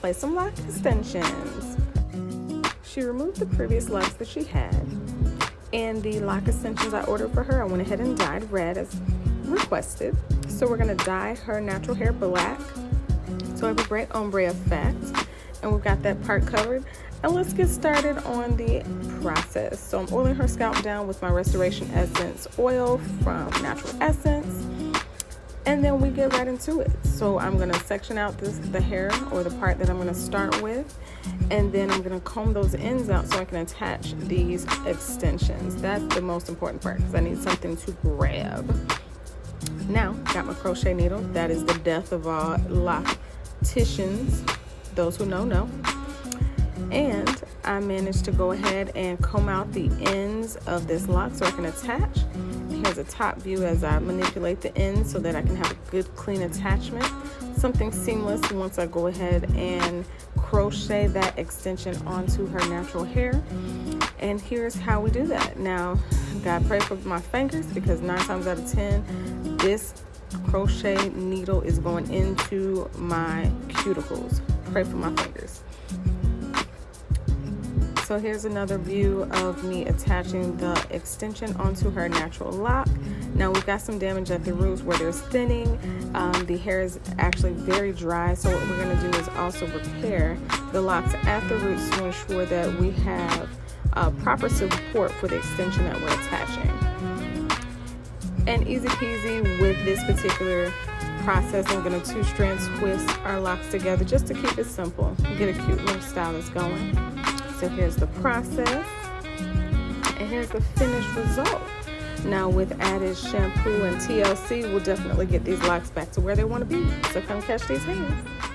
replace some lock extensions. She removed the previous locks that she had, and the lock extensions I ordered for her, I went ahead and dyed red as requested. So we're going to dye her natural hair black so I have a great ombre effect, and we've got that part covered. And let's get started on the process. So I'm oiling her scalp down with my Restoration Essence oil from Natural Essence, and then we get right into it. So I'm going to section out the hair, or the part that I'm going to start with, and then I'm going to comb those ends out so I can attach these extensions. That's the most important part because I need something to grab. Now, got my crochet needle. That is the death of all locticians. Those who know. And I managed to go ahead and comb out the ends of this lock so I can attach. Here's a top view as I manipulate the ends so that I can have a good clean attachment. Something seamless once I go ahead and crochet that extension onto her natural hair. And here's how we do that. Now, gotta pray for my fingers because 9 times out of 10, this crochet needle is going into my cuticles. Pray for my fingers. So here's another view of me attaching the extension onto her natural lock. Now we've got some damage at the roots where there's thinning. The hair is actually very dry, so what we're going to do is also repair the locks at the roots to ensure that we have proper support for the extension that we're attaching. And easy peasy with this particular process, I'm going to 2-strand twist our locks together just to keep it simple. Get a cute little stylus going. So here's the process, and here's the finished result. Now with added shampoo and TLC, we'll definitely get these locks back to where they want to be. So come catch these hands.